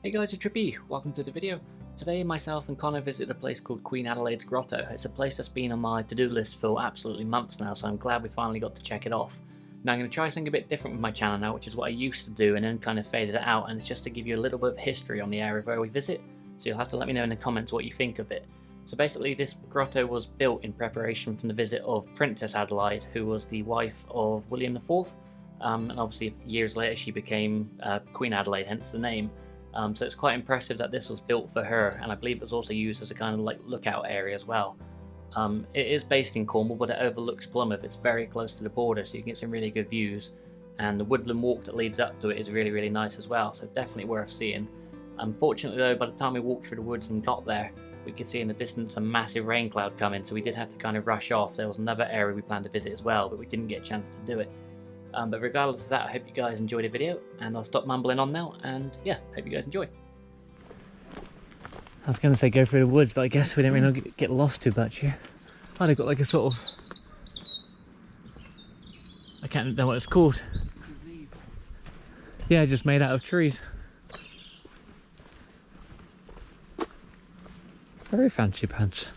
Hey guys, it's Trippy. Welcome to the video. Today myself and Connor visited a place called Queen Adelaide's Grotto. It's a place that's been on my to-do list for absolutely months now, so I'm glad we finally got to check it off. Now I'm going to try something a bit different with my channel now, which is what I used to do and then kind of faded it out, and it's just to give you a little bit of history on the area where we visit, so you'll have to let me know in the comments what you think of it. So basically this grotto was built in preparation from the visit of Princess Adelaide, who was the wife of William IV, and obviously years later she became Queen Adelaide, hence the name. So it's quite impressive that this was built for her, and I believe it was also used as a kind of like lookout area as well. It is based in Cornwall, but it overlooks Plymouth. It's very close to the border, so you can get some really good views, and the woodland walk that leads up to it is really nice as well, so definitely worth seeing. Unfortunately though, by the time we walked through the woods and got there, we could see in the distance a massive rain cloud coming, so we did have to kind of rush off. There was another area we planned to visit as well, but we didn't get a chance to do it. But regardless of that, I hope you guys enjoyed the video, and I'll stop mumbling on now, and yeah, hope you guys enjoy. I was going to say go through the woods, but I guess we didn't really get lost too much here. Oh, they've got like a sort of... I can't know what it's called. Yeah, just made out of trees. Very fancy pants.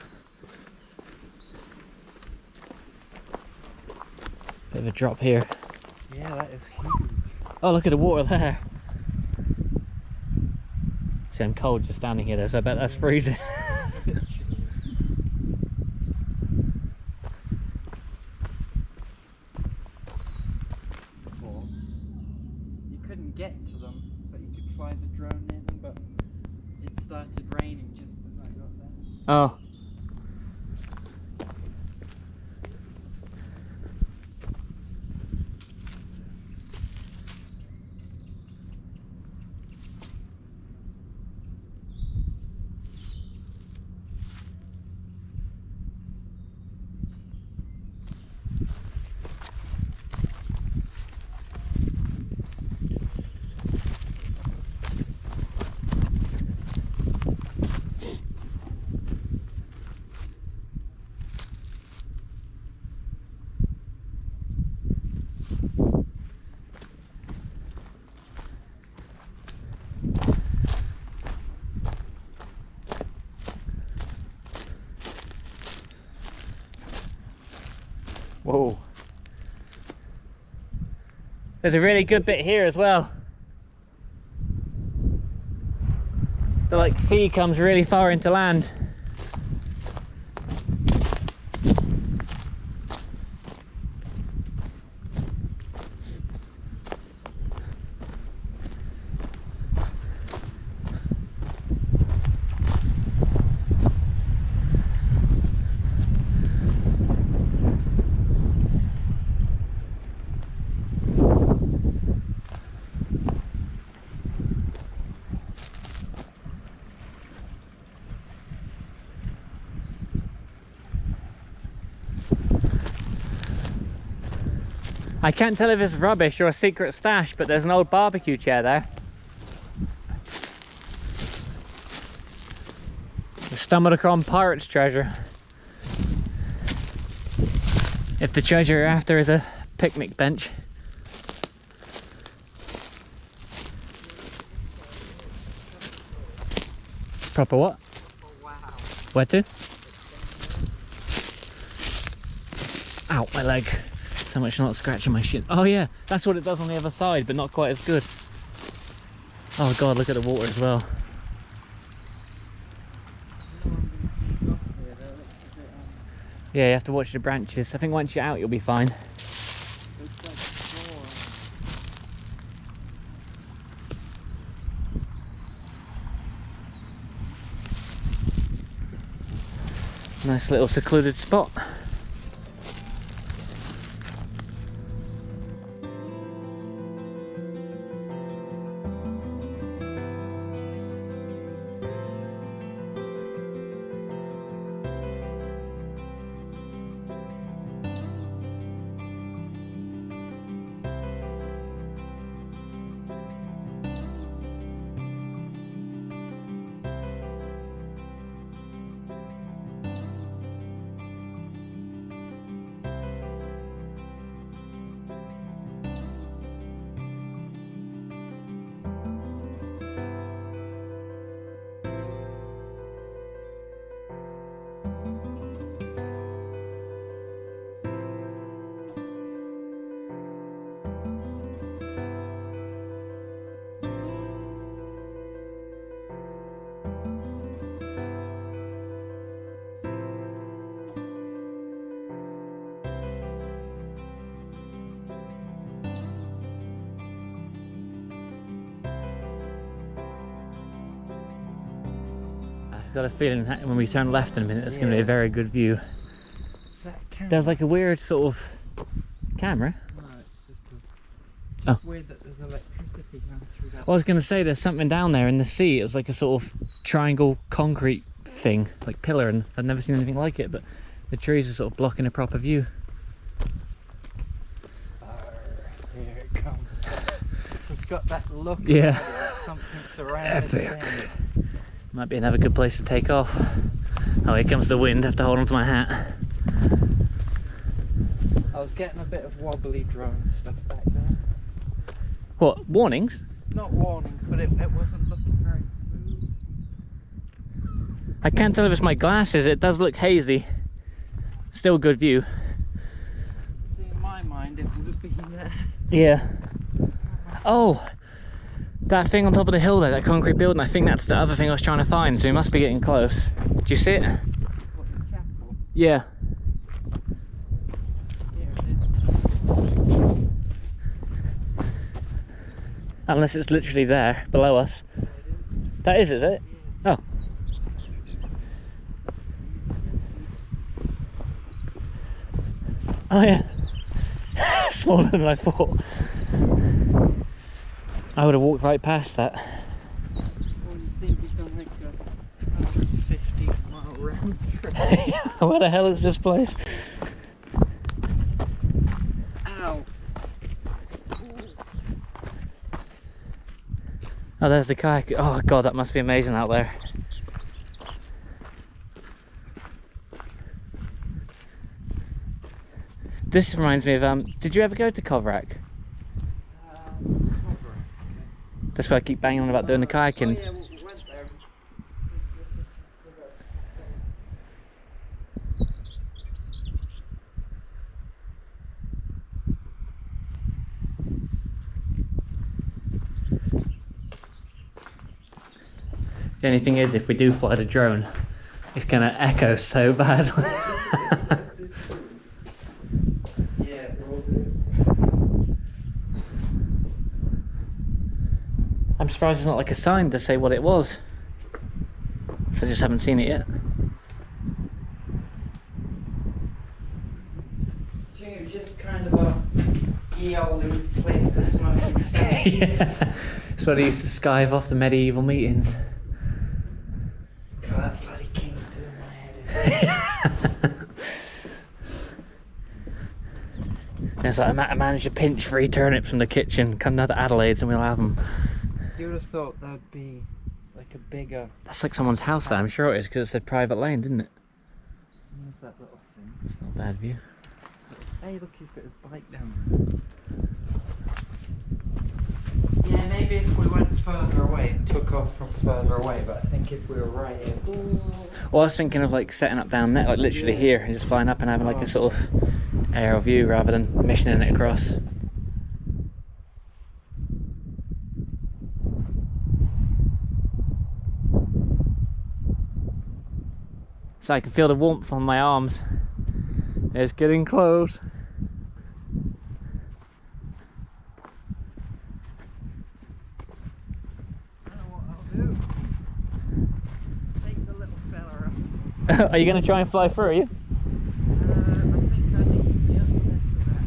Bit of a drop here. Yeah, that is huge. Oh, look at the water there. See, I'm cold just standing here though, so I bet that's freezing. You couldn't get to them, but you could fly the drone in, but it started raining just as I got there. Oh. Whoa. There's a really good bit here as well. The like sea comes really far into land. I can't tell if it's rubbish or a secret stash, but there's an old barbecue chair there. We stumbled across pirate's treasure. If the treasure you're after is a picnic bench. Proper what? Oh, wow. Where to? Ow, my leg. So much not scratching my shin. Oh yeah, that's what it does on the other side, but not quite as good. Oh god, look at the water as well. Yeah, you have to watch the branches. I think once you're out, you'll be fine. Nice little secluded spot. got a feeling that when we turn left in a minute, it's going to be a very good view. Is that a camera? There's like a weird sort of camera. No, it's just Oh. weird that there's electricity going through that. I was going to say there's something down there in the sea. It was like a sort of triangle concrete thing, like pillar, and I've never seen anything like it, but the trees are sort of blocking a proper view. Here it comes. It's got that look. Yeah. About it, like something's around it. Epic. Might be another good place to take off. Oh, here comes the wind. I have to hold on to my hat. I was getting a bit of wobbly drone stuff back there. What, warnings? Not warnings, but it wasn't looking very smooth. I can't tell if it's my glasses. It does look hazy. Still good view. See, in my mind, it would have been there. Yeah. Oh, that thing on top of the hill there, that concrete building, I think that's the other thing I was trying to find, so we must be getting close. Do you see it? What, the chapel? Yeah. Here it is. Unless it's literally there, below us. That is it? Oh. Oh yeah. Smaller than I thought. I would have walked right past that. Well, you think you've done like a 150-mile round trip. Where the hell is this place? Ow. Oh, there's the kayak. Oh god, that must be amazing out there. This reminds me of, did you ever go to Coverack? That's why I keep banging on about doing the kayaking. Oh, yeah, we went there. The only thing is, if we do fly the drone, it's going to echo so bad. Yeah, it will do. I'm surprised there's not like a sign to say what it was. So I just haven't seen it yet. I think it was just kind of a ye-olde place to smoke. Yeah. It's what I used to skive off the medieval meetings. God, that bloody king's doing my head in. It's like I managed to pinch 3 turnips from the kitchen, come down to Adelaide's and we'll have them. You would have thought that'd be like a bigger. That's like someone's house there, I'm sure it is, because it's a private lane, didn't it? What's that little thing? It's not a bad view. Hey, look, he's got his bike down there. Yeah, maybe if we went further away and took off from further away, but I think if we were right here. Well, I was thinking of like setting up down there, like literally Yeah. here, and just flying up and having like a sort of aerial view rather than missioning it across. So I can feel the warmth on my arms. It's getting close. I don't know what I'll do. Take the little fella up. Are you going to try and fly through, are you? I think I need to be up there for that.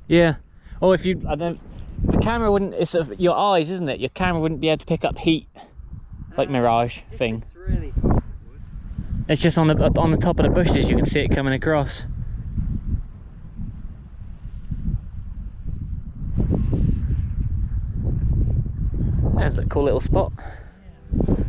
Yeah. Or if you, I don't, the camera wouldn't, it's your eyes, isn't it? Your camera wouldn't be able to pick up heat, like Mirage If thing. It's really hot, it would. It's just on the top of the bushes, you can see it coming across. There's a cool little spot. Yeah.